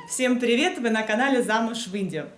Всем привет! Вы на канале «Замуж в Индию».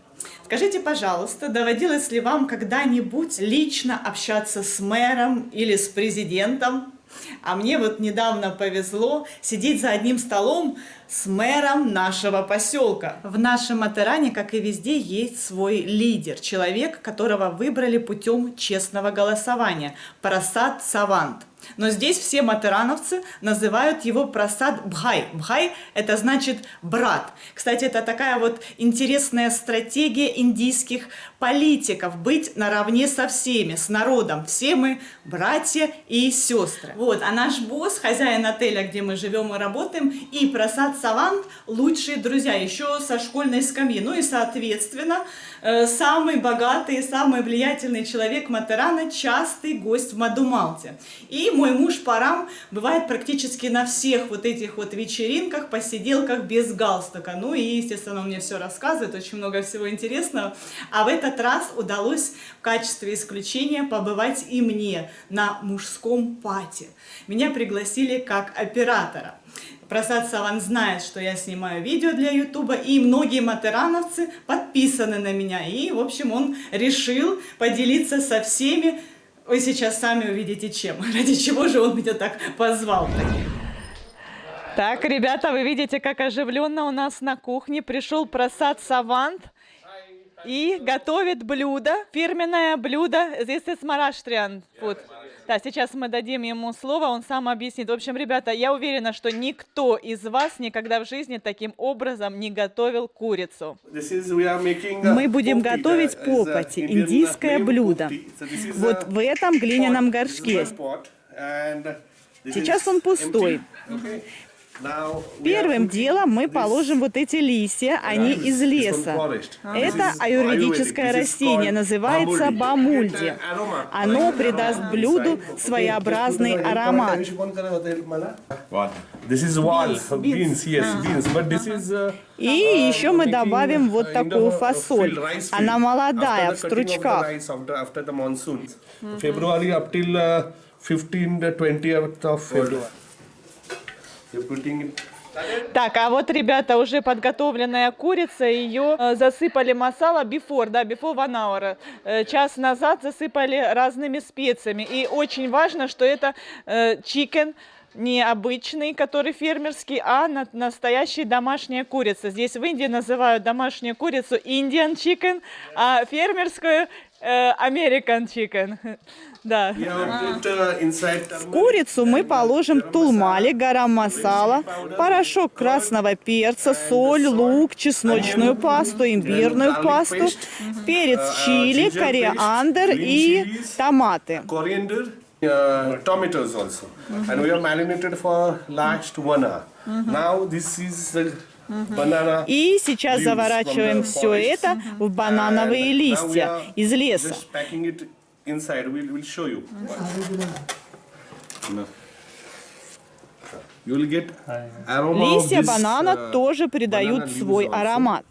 Скажите, пожалуйста, доводилось ли вам когда-нибудь лично общаться с мэром или с президентом? А мне вот недавно повезло сидеть за одним столом с мэром нашего поселка. В нашем Матеране, как и везде, есть свой лидер, человек, которого выбрали путем честного голосования – Прасад Савант. Но здесь все матерановцы называют его Прасад Бхай. Бхай – это значит брат. Кстати, это такая вот интересная стратегия индийских политиков – быть наравне со всеми, с народом. Все мы братья и сестры. Вот, а наш босс, хозяин отеля, где мы живем и работаем, и Прасад Савант – лучшие друзья, еще со школьной скамьи. Ну и, соответственно, самый богатый, самый влиятельный человек Матерана – частый гость в Мадумалте. И мой муж Парам бывает практически на всех вот этих вот вечеринках, посиделках без галстука. Ну и, естественно, он мне все рассказывает, очень много всего интересного. А в этот раз удалось в качестве исключения побывать и мне на мужском пати. Меня пригласили как оператора. Прасад Савант знает, что я снимаю видео для Ютуба, и многие матерановцы подписаны на меня. И, в общем, он решил поделиться со всеми. Вы сейчас сами увидите, чем. Ради чего же он меня так позвал. Так, ребята, вы видите, как оживленно у нас на кухне. Пришел Прасад Савант и готовит блюдо, фирменное блюдо. Здесь is Maharashtrian food. Да, сейчас мы дадим ему слово, он сам объяснит. В общем, ребята, я уверена, что никто из вас никогда в жизни таким образом не готовил курицу. Мы будем готовить попати, индийское блюдо. Вот в этом глиняном горшке. Сейчас он пустой. Первым делом мы положим вот эти листья, они из леса. Это аюрведическое растение, называется бамульди. Оно придаст блюду своеобразный аромат. И еще мы добавим вот такую фасоль. Она молодая, в стручках. Так, а вот, ребята, уже подготовленная курица, ее засыпали масала before 1 hour. Час назад засыпали разными специями. И очень важно, что это chicken не обычный, который фермерский, а настоящая домашняя курица. Здесь в Индии называют домашнюю курицу Indian chicken, а фермерскую American chicken. Да. В курицу мы положим тулмали, гарам-масала, порошок красного перца, соль, лук, чесночную пасту, имбирную пасту, перец чили, кориандр и томаты. Tomatoes also, and we are marinated for last 1 hour. Now this is the banana. И сейчас заворачиваем все это в банановые листья из леса. Листья банана тоже придают свой аромат.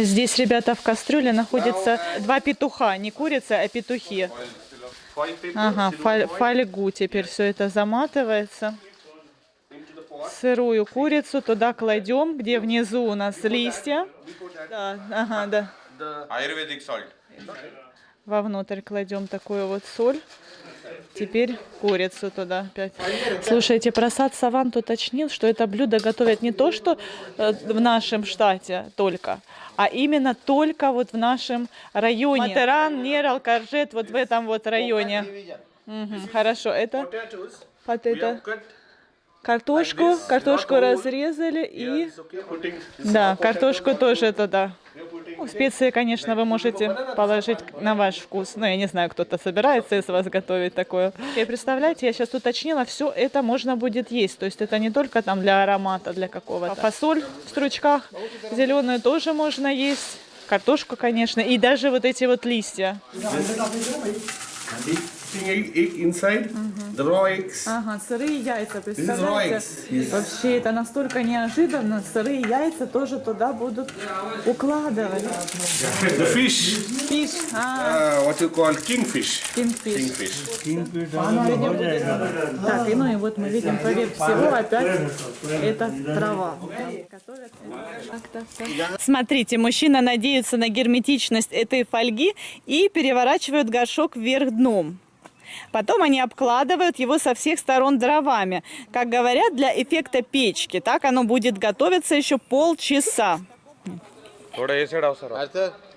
Здесь, ребята, в кастрюле находятся 2 петуха, не курица, а петухи. Ага, фольгу теперь все это заматывается. Сырую курицу туда кладем, где внизу у нас листья. Да, ага, да. Вовнутрь кладем такую вот соль. Теперь курицу туда опять. Слушайте, Прасад Савант уточнил, что это блюдо готовят не то, что в нашем штате только, а именно только вот в нашем районе. Матеран, Нерал, Каржет, вот в этом вот районе. Угу, хорошо, это картошку разрезали и... Да, картошку тоже туда. Ну, специи, конечно, вы можете положить на ваш вкус. Но я не знаю, кто-то собирается из вас готовить такое. И представляете, я сейчас уточнила, все это можно будет есть. То есть это не только там для аромата, для какого-то. Фасоль в стручках зеленую тоже можно есть. Картошку, конечно, и даже вот эти вот листья. putting egg inside the raw eggs. Ага, сырые яйца, This is raw представляете? eggs. Yes. Вообще это настолько неожиданно. Сырые яйца тоже туда будут укладывать. The fish, Фиш, what you call kingfish. кингфиш. Kingfish. Так, и ну и вот мы видим поверх всего опять это трава. Смотрите, мужчина надеется на герметичность этой фольги и переворачивают горшок вверх дном. Потом они обкладывают его со всех сторон дровами. Как говорят, для эффекта печки. Так оно будет готовиться еще полчаса. थोड़ा ये साइड आओ सर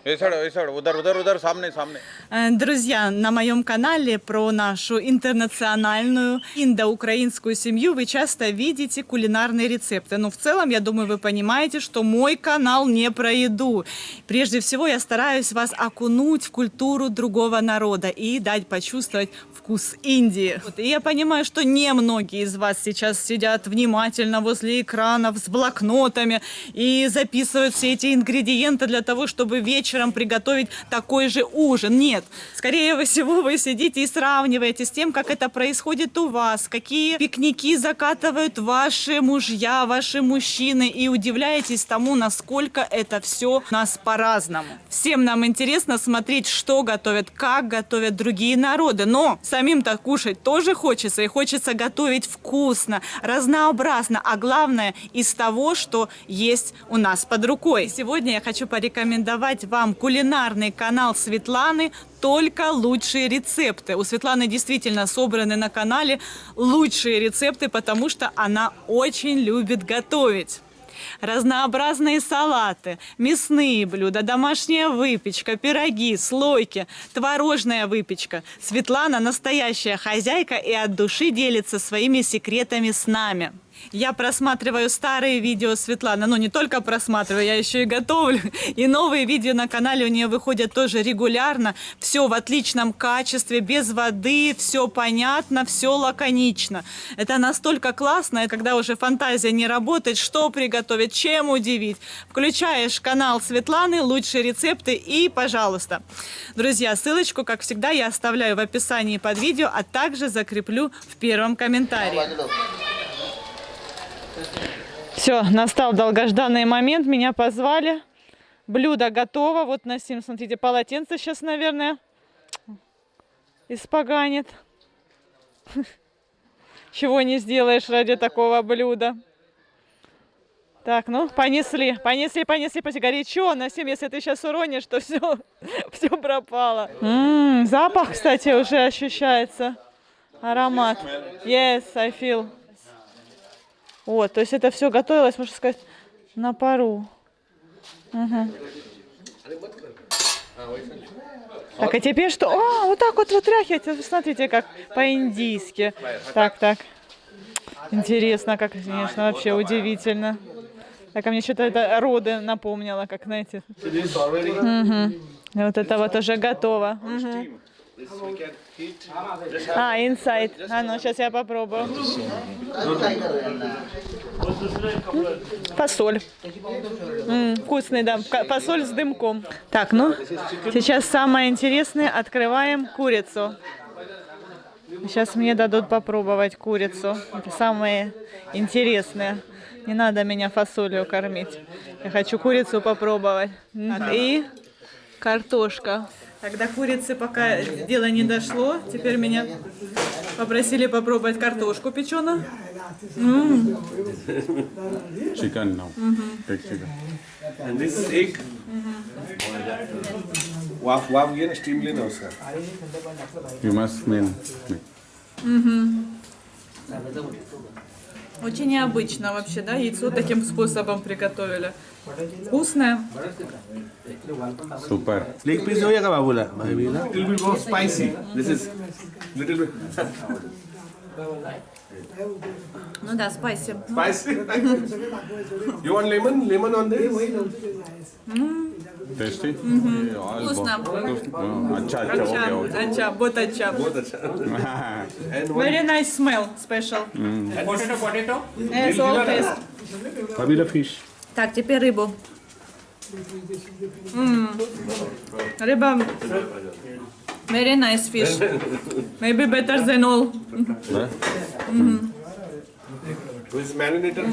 ये साइड उधर उधर उधर सामने सामने Друзья, на моем канале про нашу интернациональную индоукраинскую семью вы часто видите кулинарные рецепты. Но в целом, я думаю, вы понимаете, что мой канал не про еду. Прежде всего, я стараюсь вас окунуть в культуру другого народа и дать почувствовать вкус Индии. И я понимаю, что не многие из вас сейчас сидят внимательно возле экранов с блокнотами и записывают все эти ингредиенты для того, чтобы вечером приготовить такой же ужин. Нет, скорее всего, вы сидите и сравниваете с тем, как это происходит у вас, какие пикники закатывают ваши мужья, ваши мужчины, и удивляетесь тому, насколько это все у нас по-разному. Всем нам интересно смотреть, что готовят, как готовят другие народы, но самим-то кушать тоже хочется, и хочется готовить вкусно, разнообразно, а главное из того, что есть у нас под рукой. Сегодня я хочу порекомендовать вам кулинарный канал Светланы «Только лучшие рецепты». У Светланы действительно собраны на канале лучшие рецепты, потому что она очень любит готовить. Разнообразные салаты, мясные блюда, домашняя выпечка, пироги, слойки, творожная выпечка. Светлана настоящая хозяйка и от души делится своими секретами с нами. Я просматриваю старые видео Светланы, но не только просматриваю, я еще и готовлю. И новые видео на канале у нее выходят тоже регулярно. Все в отличном качестве, без воды, все понятно, все лаконично. Это настолько классно, когда уже фантазия не работает, что приготовить, чем удивить. Включаешь канал Светланы, лучшие рецепты и, пожалуйста. Друзья, ссылочку, как всегда, я оставляю в описании под видео, а также закреплю в первом комментарии. Все, настал долгожданный момент, меня позвали. Блюдо готово. Вот Насим, смотрите, полотенце сейчас, наверное, испоганит. Чего не сделаешь ради такого блюда. Так, ну, понесли. Горячо, Насим, если ты сейчас уронишь, то все пропало. Запах, кстати, уже ощущается. Аромат. Yes, I feel. Вот, то есть это все готовилось, можно сказать, на пару. Угу. Так, а теперь что? А, вот так вот вытряхивать. Смотрите, как по-индийски. Так. Интересно, как, конечно, вообще удивительно. Так, а мне что-то это роды напомнило, как, знаете. Угу. Вот это вот уже готово. Угу. Inside. А, ну, сейчас я попробую. Фасоль. Вкусный, да. Фасоль с дымком. Так, ну, сейчас самое интересное. Открываем курицу. Сейчас мне дадут попробовать курицу. Это самое интересное. Не надо меня фасолью кормить. Я хочу курицу попробовать. И картошка. Тогда курицы пока дело не дошло. Теперь меня попросили попробовать картошку печеную. chicken now take chicken And this is egg. Waaf again, steam lean also. you must smell Очень необычно вообще, да? Яйцо таким способом приготовили. Вкусное. super Leg piece हो जाएगा बाबूला भाई भी ना little bit more spicy. This is little bit Ну да, спайси. spicy. You want lemon on this? tasty all Вкусно. अच्छा हो गया Ача, вот ача. बहुत अच्छा. And one Very nice smell, special. potato. Yes, all taste. Babila fish. Так, теперь рыбу. Рыба Very nice fish. Maybe better than all. It's marinated.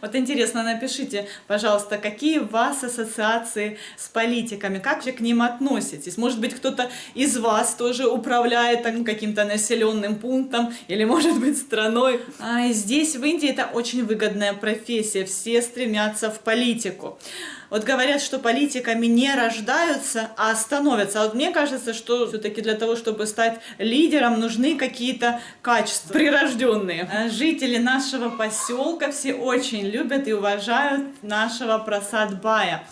Вот интересно, напишите, пожалуйста, какие у вас ассоциации с политиками, как вы к ним относитесь? Может быть, кто-то из вас тоже управляет каким-то населенным пунктом или, может быть, страной. А здесь, в Индии, это очень выгодная профессия, все стремятся в политику. Вот говорят, что политиками не рождаются, а становятся. А вот мне кажется, что все-таки для того, чтобы стать лидером, нужны какие-то качества прирожденные. Жители нашего поселка все очень любят и уважают нашего Прасад Бая.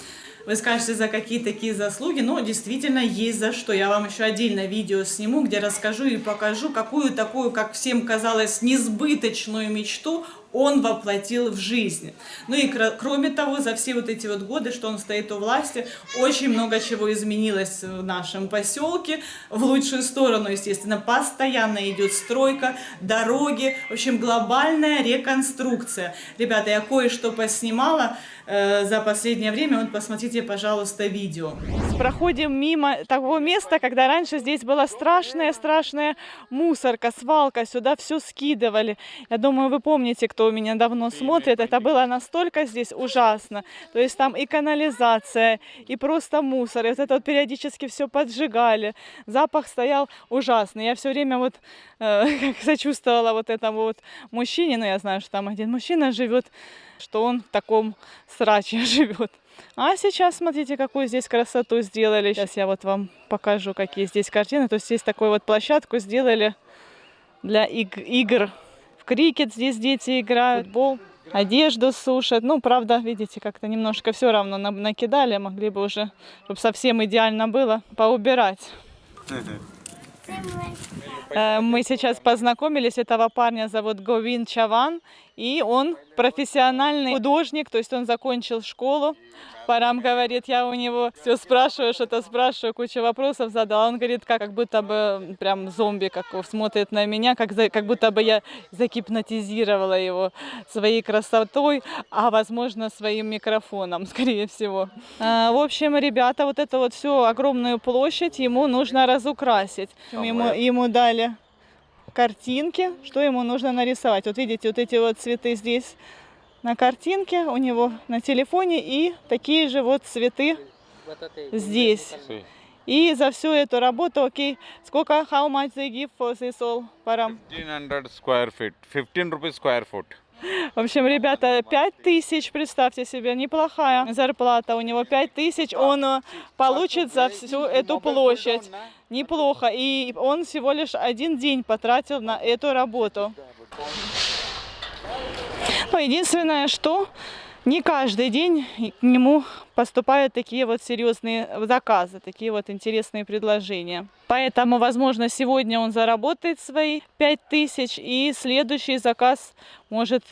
Вы скажете, за какие такие заслуги, но действительно есть за что. Я вам еще отдельно видео сниму, где расскажу и покажу, какую такую, как всем казалось, несбыточную мечту он воплотил в жизнь. Ну и кроме того, за все вот эти вот годы, что он стоит у власти, очень много чего изменилось в нашем поселке, в лучшую сторону, естественно. Постоянно идет стройка, дороги, в общем, глобальная реконструкция. Ребята, я кое-что поснимала за последнее время, вот посмотрите, пожалуйста, видео. Проходим мимо того места, когда раньше здесь была страшная мусорка, свалка, сюда все скидывали. Я думаю, вы помните, кто меня давно смотрит, это было настолько здесь ужасно. То есть там и канализация, и просто мусор, и вот это вот периодически все поджигали. Запах стоял ужасный. Я все время вот сочувствовала вот этому вот мужчине, но я знаю, что там один мужчина живет, что он в таком сраче живет. А сейчас смотрите, какую здесь красоту сделали. Сейчас я вот вам покажу, какие здесь картины. То есть здесь такую вот площадку сделали для игр. В крикет здесь дети играют, футбол, одежду сушат. Ну, правда, видите, как-то немножко все равно накидали. Могли бы уже, чтобы совсем идеально было, поубирать. Мы сейчас познакомились, этого парня зовут Говинд Чаван, и он профессиональный художник, то есть он закончил школу. Парам говорит, я у него все спрашиваю, что-то спрашиваю, кучу вопросов задала. Он говорит, как будто бы прям зомби, как смотрит на меня, как будто бы я загипнотизировала его своей красотой, а возможно своим микрофоном, скорее всего. В общем, ребята, вот эту вот всю огромную площадь ему нужно разукрасить. Ему дали картинки, что ему нужно нарисовать. Вот видите, вот эти вот цветы здесь на картинке, у него на телефоне, и такие же вот цветы здесь. И за всю эту работу, окей, сколько, how much they give for this all, Парам? 1500 square feet, 15 rupees square foot. В общем, ребята, 5000, представьте себе, неплохая зарплата. У него 5000, он получит за всю эту площадь. Неплохо. И он всего лишь один день потратил на эту работу. Но единственное, что не каждый день к нему поступают такие вот серьезные заказы, такие вот интересные предложения. Поэтому, возможно, сегодня он заработает свои 5000, и следующий заказ может...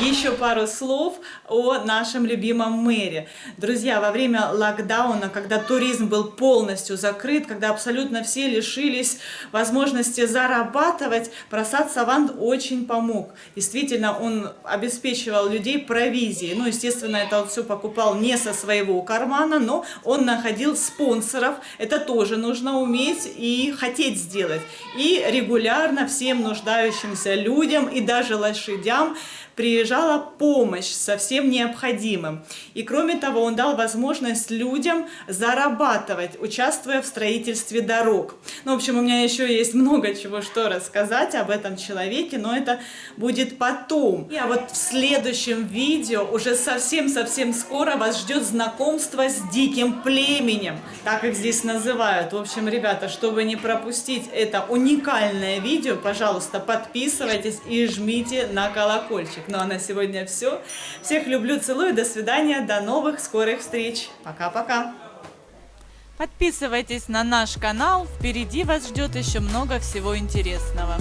Еще пару слов о нашем любимом мэре. Друзья, во время локдауна, когда туризм был полностью закрыт, когда абсолютно все лишились возможности зарабатывать, Прасад Савант очень помог. Действительно, он обеспечивал людей провизией. Ну, естественно, это он все покупал не со своего кармана, но он находил спонсоров. Это тоже нужно уметь и хотеть сделать. И регулярно всем нуждающимся людям и даже лошадям приезжала помощь со всем необходимым. И кроме того, он дал возможность людям зарабатывать, участвуя в строительстве дорог. Ну, в общем, у меня еще есть много чего что рассказать об этом человеке, но это будет потом. А вот в следующем видео уже совсем скоро вас ждет знакомство с диким племенем, так их здесь называют. В общем, ребята, чтобы не пропустить это уникальное видео, пожалуйста, подписывайтесь и жмите на колокольчик. Ну а на сегодня все. Всех люблю, целую, до свидания, до новых скорых встреч. Пока-пока. Подписывайтесь на наш канал, впереди вас ждет еще много всего интересного.